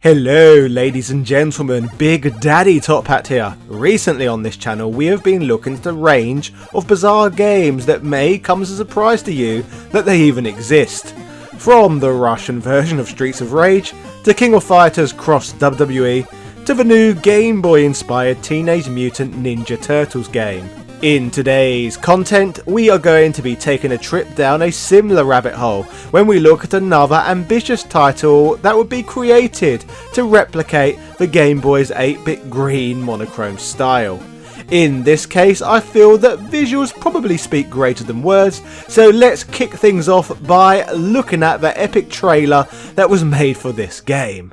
Hello ladies and gentlemen, Big Daddy Top Hat here. Recently on this channel we have been looking at a range of bizarre games that may come as a surprise to you that they even exist. From the Russian version of Streets of Rage, to King of Fighters Cross WWE, to the new Game Boy inspired Teenage Mutant Ninja Turtles game. In today's content, we are going to be taking a trip down a similar rabbit hole when we look at another ambitious title that would be created to replicate the Game Boy's 8-bit green monochrome style. In this case, I feel that visuals probably speak greater than words, so let's kick things off by looking at the epic trailer that was made for this game.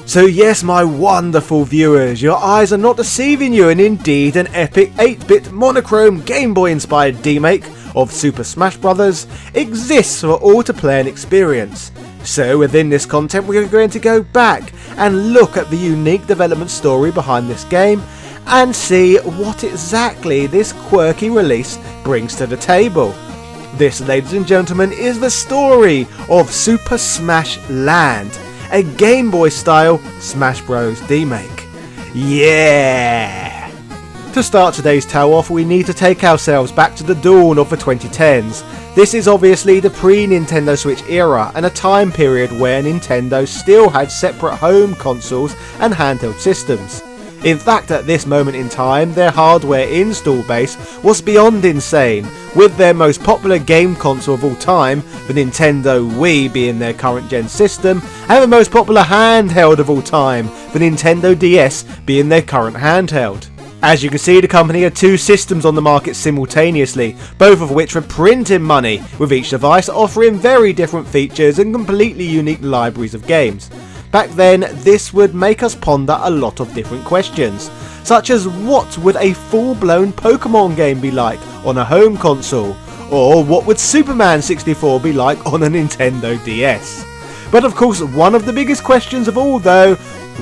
So yes, my wonderful viewers, your eyes are not deceiving you, and indeed an epic 8-bit monochrome Game Boy inspired Demake of Super Smash Bros. Exists for all to play and experience. So within this content we are going to go back and look at the unique development story behind this game and see what exactly this quirky release brings to the table. This, ladies and gentlemen, is the story of Super Smash Land, a Game Boy style Smash Bros. Demake. Yeah! To start today's tale off, we need to take ourselves back to the dawn of the 2010s. This is obviously the pre-Nintendo Switch era and a time period where Nintendo still had separate home consoles and handheld systems. In fact, at this moment in time, their hardware install base was beyond insane, with their most popular game console of all time, the Nintendo Wii, being their current gen system, and the most popular handheld of all time, the Nintendo DS, being their current handheld. As you can see, the company had two systems on the market simultaneously, both of which were printing money, with each device offering very different features and completely unique libraries of games. Back then, this would make us ponder a lot of different questions, such as what would a full-blown Pokemon game be like on a home console, or what would Superman 64 be like on a Nintendo DS. But of course, one of the biggest questions of all though,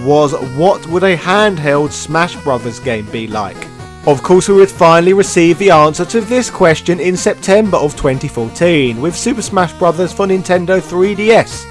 was what would a handheld Smash Bros. Game be like? Of course, we would finally receive the answer to this question in September of 2014 with Super Smash Bros. For Nintendo 3DS.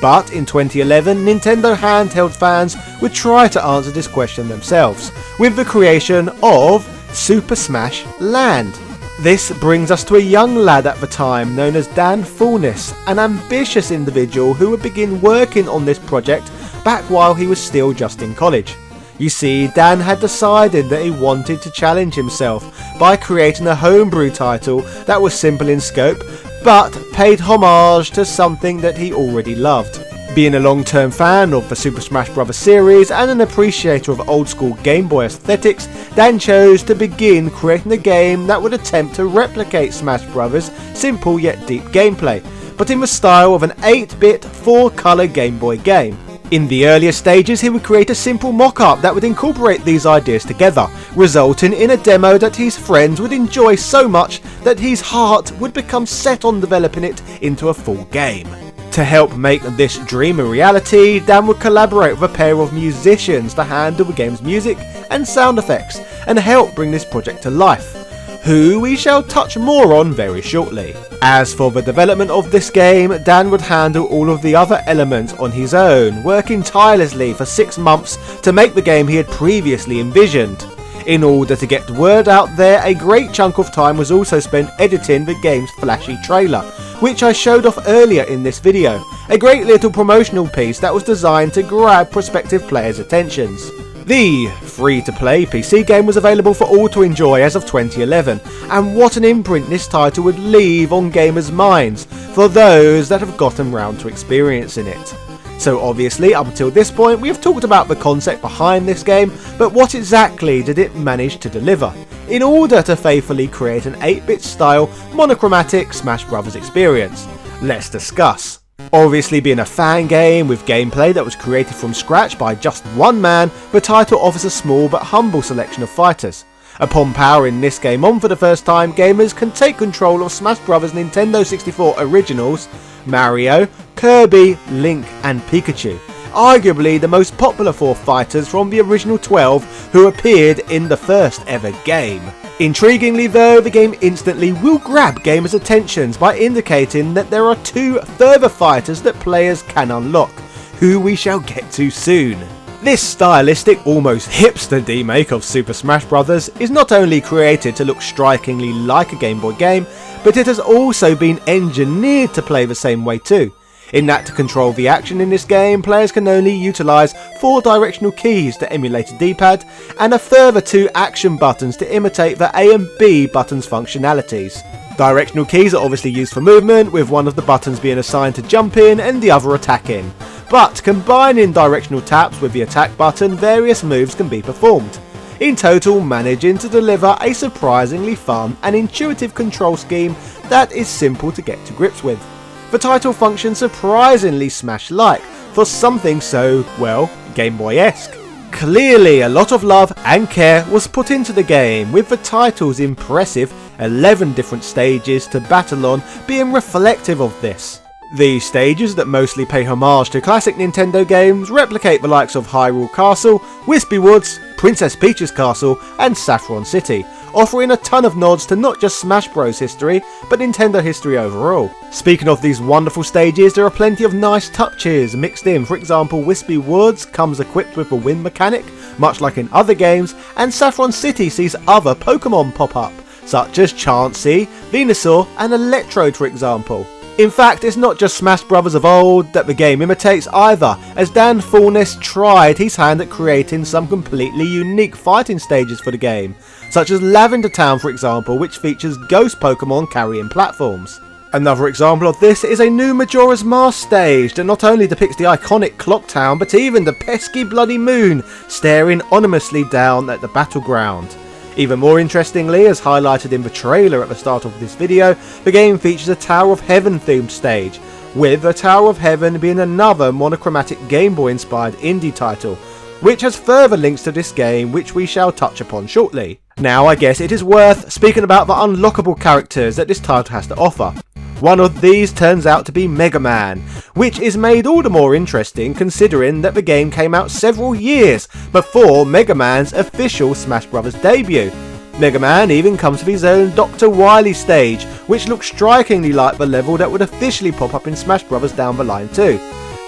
But in 2011, Nintendo handheld fans would try to answer this question themselves, with the creation of Super Smash Land. This brings us to a young lad at the time known as Dan Fulness, an ambitious individual who would begin working on this project back while he was still just in college. You see, Dan had decided that he wanted to challenge himself by creating a homebrew title that was simple in scope, but paid homage to something that he already loved. Being a long-term fan of the Super Smash Bros. Series and an appreciator of old-school Game Boy aesthetics, Dan chose to begin creating a game that would attempt to replicate Smash Bros.' simple yet deep gameplay, but in the style of an 8-bit 4-colour Game Boy game. In the earlier stages, he would create a simple mock-up that would incorporate these ideas together, resulting in a demo that his friends would enjoy so much that his heart would become set on developing it into a full game. To help make this dream a reality, Dan would collaborate with a pair of musicians to handle the game's music and sound effects and help bring this project to life, who we shall touch more on very shortly. As for the development of this game, Dan would handle all of the other elements on his own, working tirelessly for 6 months to make the game he had previously envisioned. In order to get the word out there, a great chunk of time was also spent editing the game's flashy trailer, which I showed off earlier in this video, a great little promotional piece that was designed to grab prospective players' attentions. The free-to-play PC game was available for all to enjoy as of 2011, and what an imprint this title would leave on gamers' minds for those that have gotten round to experiencing it. So obviously, up until this point, we have talked about the concept behind this game, but what exactly did it manage to deliver in order to faithfully create an 8-bit style monochromatic Smash Bros experience? Let's discuss. Obviously, being a fan game with gameplay that was created from scratch by just one man, the title offers a small but humble selection of fighters. Upon powering this game on for the first time, gamers can take control of Smash Bros. Nintendo 64 originals, Mario, Kirby, Link and Pikachu, arguably the most popular 4 fighters from the original 12 who appeared in the first ever game. Intriguingly though, the game instantly will grab gamers' attentions by indicating that there are 2 further fighters that players can unlock, who we shall get to soon. This stylistic, almost hipster demake of Super Smash Bros. Is not only created to look strikingly like a Game Boy game, but it has also been engineered to play the same way too. In that to control the action in this game, players can only utilise 4 directional keys to emulate a D-pad, and a further 2 action buttons to imitate the A and B buttons' functionalities. Directional keys are obviously used for movement, with one of the buttons being assigned to jump in and the other attack in. But combining directional taps with the attack button, various moves can be performed, in total managing to deliver a surprisingly fun and intuitive control scheme that is simple to get to grips with. The title functions surprisingly Smash-like for something so, well, Game Boy-esque. Clearly a lot of love and care was put into the game, with the title's impressive 11 different stages to battle on being reflective of this. These stages that mostly pay homage to classic Nintendo games replicate the likes of Hyrule Castle, Wispy Woods, Princess Peach's Castle and Saffron City, offering a ton of nods to not just Smash Bros history, but Nintendo history overall. Speaking of these wonderful stages, there are plenty of nice touches mixed in. For example, Wispy Woods comes equipped with a wind mechanic, much like in other games, and Saffron City sees other Pokemon pop up, such as Chansey, Venusaur and Electrode for example. In fact, it's not just Smash Bros of old that the game imitates either, as Dan Fulness tried his hand at creating some completely unique fighting stages for the game, such as Lavender Town for example, which features ghost Pokemon carrying platforms. Another example of this is a new Majora's Mask stage that not only depicts the iconic Clock Town, but even the pesky bloody moon staring ominously down at the battleground. Even more interestingly, as highlighted in the trailer at the start of this video, the game features a Tower of Heaven themed stage, with the Tower of Heaven being another monochromatic Game Boy inspired indie title, which has further links to this game which we shall touch upon shortly. Now I guess it is worth speaking about the unlockable characters that this title has to offer. One of these turns out to be Mega Man, which is made all the more interesting considering that the game came out several years before Mega Man's official Smash Bros debut. Mega Man even comes with his own Dr. Wily stage, which looks strikingly like the level that would officially pop up in Smash Bros down the line too.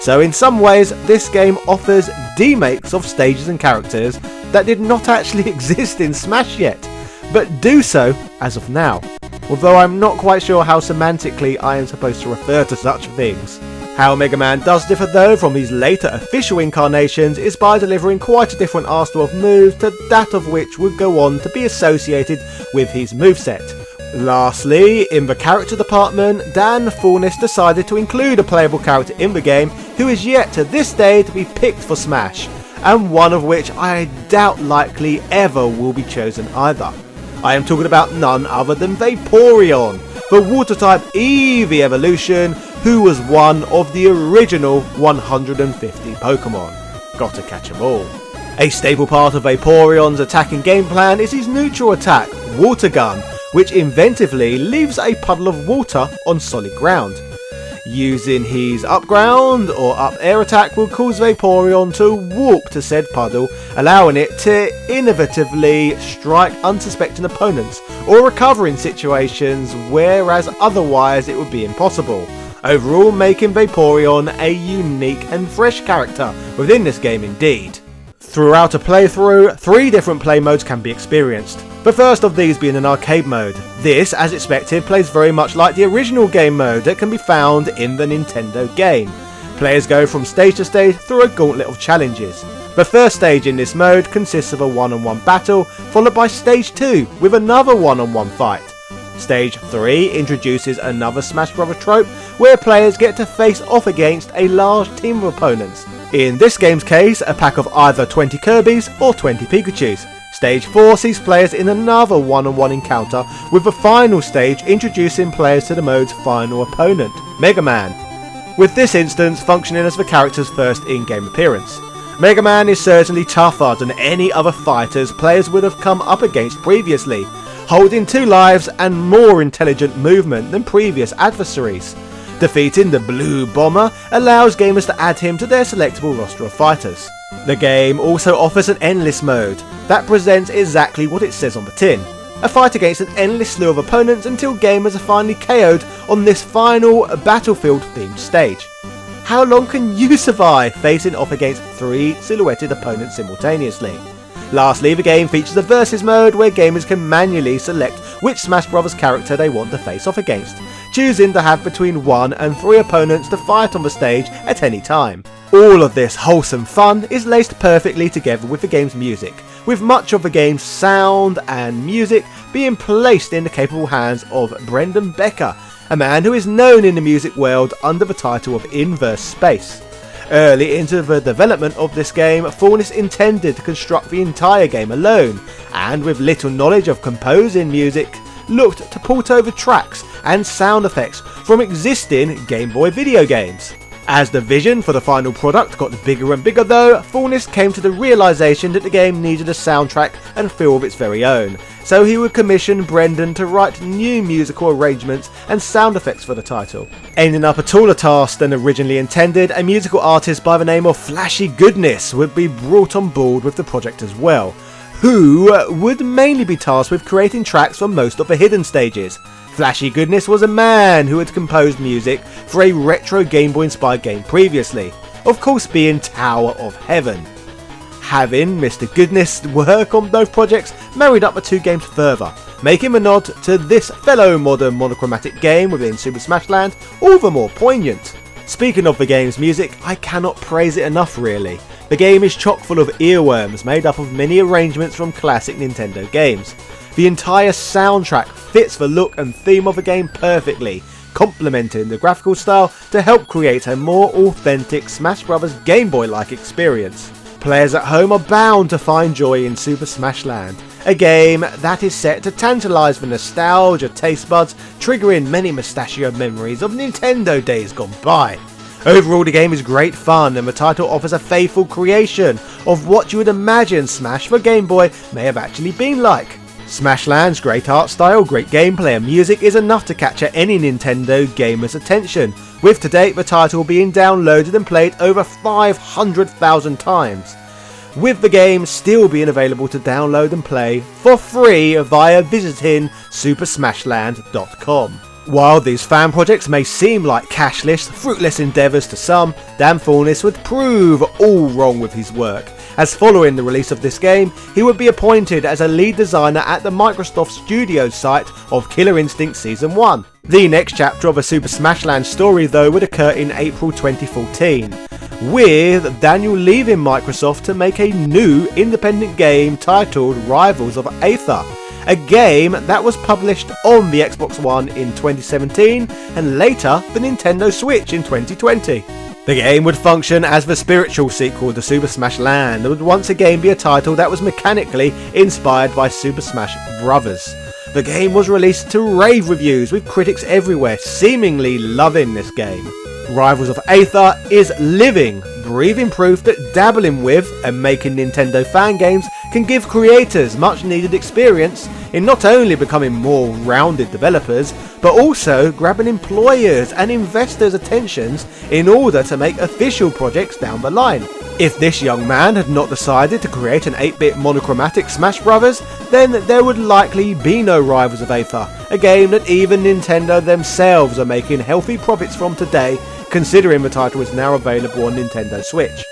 So in some ways, this game offers demakes of stages and characters that did not actually exist in Smash yet, but do so as of now. Although I'm not quite sure how semantically I am supposed to refer to such things. How Mega Man does differ though from his later official incarnations is by delivering quite a different arsenal of moves to that of which would go on to be associated with his moveset. Lastly, in the character department, Dan Fulness decided to include a playable character in the game who is yet to this day to be picked for Smash, and one of which I doubt likely ever will be chosen either. I am talking about none other than Vaporeon, the water-type Eevee evolution, who was one of the original 150 Pokemon. Gotta catch 'em all. A staple part of Vaporeon's attacking game plan is his neutral attack, Water Gun, which inventively leaves a puddle of water on solid ground. Using his up ground or up air attack will cause Vaporeon to walk to said puddle, allowing it to innovatively strike unsuspecting opponents or recover in situations whereas otherwise it would be impossible. Overall, making Vaporeon a unique and fresh character within this game indeed. Throughout a playthrough, 3 different play modes can be experienced. The first of these being an arcade mode. This, as expected, plays very much like the original game mode that can be found in the Nintendo game. Players go from stage to stage through a gauntlet of challenges. The first stage in this mode consists of a one-on-one battle, followed by stage 2 with another one-on-one fight. Stage 3 introduces another Smash Bros. Trope where players get to face off against a large team of opponents. In this game's case, a pack of either 20 Kirbys or 20 Pikachus. Stage 4 sees players in another one-on-one encounter, with the final stage introducing players to the mode's final opponent, Mega Man, with this instance functioning as the character's first in-game appearance. Mega Man is certainly tougher than any other fighters players would have come up against previously, holding 2 lives and more intelligent movement than previous adversaries. Defeating the Blue Bomber allows gamers to add him to their selectable roster of fighters. The game also offers an endless mode that presents exactly what it says on the tin. A fight against an endless slew of opponents until gamers are finally KO'd on this final battlefield themed stage. How long can you survive facing off against 3 silhouetted opponents simultaneously? Lastly, the game features a versus mode where gamers can manually select which Smash Bros. Character they want to face off against, choosing to have between 1 and 3 opponents to fight on the stage at any time. All of this wholesome fun is laced perfectly together with the game's music, with much of the game's sound and music being placed in the capable hands of Brendan Becker, a man who is known in the music world under the title of Inverse Space. Early into the development of this game, Fawkes intended to construct the entire game alone, and with little knowledge of composing music, looked to port over tracks and sound effects from existing Game Boy video games. As the vision for the final product got bigger and bigger though, Fawkes came to the realisation that the game needed a soundtrack and feel of its very own, so he would commission Brendan to write new musical arrangements and sound effects for the title. Ending up a taller task than originally intended, a musical artist by the name of Flashy Goodness would be brought on board with the project as well, who would mainly be tasked with creating tracks for most of the hidden stages. Flashy Goodness was a man who had composed music for a retro Game Boy inspired game previously, of course being Tower of Heaven. Having Mr. Goodness work on both projects married up the 2 games further, making the nod to this fellow modern monochromatic game within Super Smash Land all the more poignant. Speaking of the game's music, I cannot praise it enough really. The game is chock full of earworms made up of many arrangements from classic Nintendo games. The entire soundtrack fits the look and theme of the game perfectly, complementing the graphical style to help create a more authentic Smash Bros. Game Boy-like experience. Players at home are bound to find joy in Super Smash Land, a game that is set to tantalise the nostalgia taste buds, triggering many mustachioed memories of Nintendo days gone by. Overall, the game is great fun, and the title offers a faithful creation of what you would imagine Smash for Game Boy may have actually been like. Smashland's great art style, great gameplay and music is enough to capture any Nintendo gamer's attention, with to date the title being downloaded and played over 500,000 times, with the game still being available to download and play for free via visiting supersmashland.com. While these fan projects may seem like cashless, fruitless endeavours to some, Dan Fawkes would prove all wrong with his work, as following the release of this game, he would be appointed as a lead designer at the Microsoft Studios site of Killer Instinct Season 1. The next chapter of a Super Smash Land story though would occur in April 2014, with Daniel leaving Microsoft to make a new independent game titled Rivals of Aether, a game that was published on the Xbox One in 2017 and later the Nintendo Switch in 2020. The game would function as the spiritual sequel to Super Smash Land and would once again be a title that was mechanically inspired by Super Smash Bros. The game was released to rave reviews, with critics everywhere seemingly loving this game. Rivals of Aether is living, breathing proof that dabbling with and making Nintendo fan games can give creators much needed experience in not only becoming more rounded developers, but also grabbing employers and investors' attentions in order to make official projects down the line. If this young man had not decided to create an 8-bit monochromatic Smash Brothers, then there would likely be no Rivals of Aether, a game that even Nintendo themselves are making healthy profits from today, considering the title is now available on Nintendo Switch.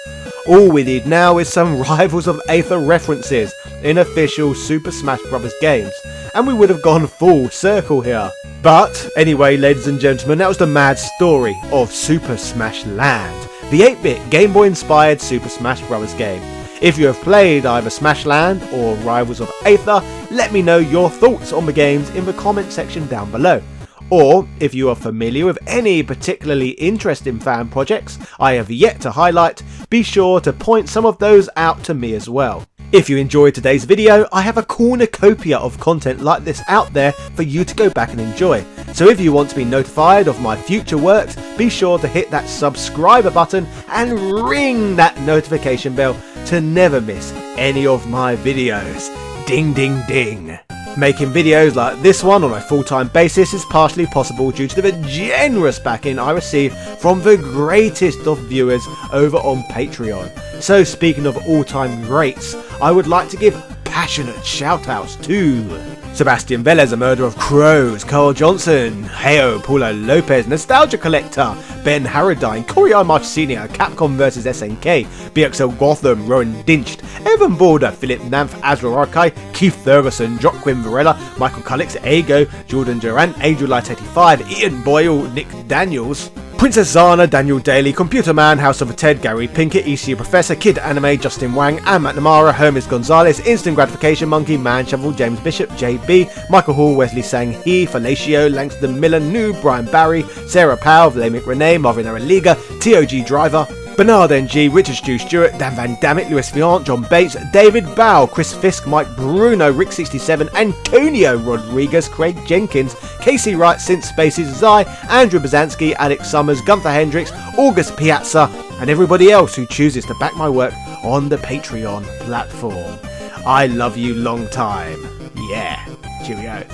All we need now is some Rivals of Aether references in official Super Smash Bros. Games, and we would have gone full circle here. But anyway, ladies and gentlemen, that was the mad story of Super Smash Land, the 8-bit Game Boy inspired Super Smash Bros. Game. If you have played either Smash Land or Rivals of Aether, let me know your thoughts on the games in the comment section down below. Or, if you are familiar with any particularly interesting fan projects I have yet to highlight, be sure to point some of those out to me as well. If you enjoyed today's video, I have a cornucopia of content like this out there for you to go back and enjoy. So if you want to be notified of my future works, be sure to hit that subscriber button and ring that notification bell to never miss any of my videos. Ding ding ding. Making videos like this one on a full-time basis is partially possible due to the generous backing I receive from the greatest of viewers over on Patreon. So speaking of all-time greats, I would like to give passionate shout-outs to Sebastian Velez, a murderer of crows, Carl Johnson, Heo, Paulo Lopez, Nostalgia Collector, Ben Harradine, Corey I. March Sr., Capcom vs SNK, BXL Gotham, Rowan Dinched, Evan Border, Philip Namph, Azra Arkai, Keith Ferguson, Joaquin Varela, Michael Cullix, Ego, Jordan Durant, Angel Light 85, Ian Boyle, Nick Daniels, Princess Zana, Daniel Daly, Computer Man, House of a Ted, Gary Pinkett, ECU Professor, Kid Anime, Justin Wang, Ann McNamara, Hermes Gonzalez, Instant Gratification Monkey, Man Shovel, James Bishop, JB, Michael Hall, Wesley Sang Hee, Felatio, Langston Miller, Noob, Brian Barry, Sarah Powell, Vlamic Renee, Marvin Araliga, TOG Driver, Bernard NG, Richard Stu Stewart, Dan Van Dammit, Louis Viant, John Bates, David Bow, Chris Fisk, Mike Bruno, Rick67, Antonio Rodriguez, Craig Jenkins, Casey Wright, Synth Spaces, Zai, Andrew Bazansky, Alex Summers, Gunther Hendricks, August Piazza, and everybody else who chooses to back my work on the Patreon platform. I love you long time. Yeah. Cheerio.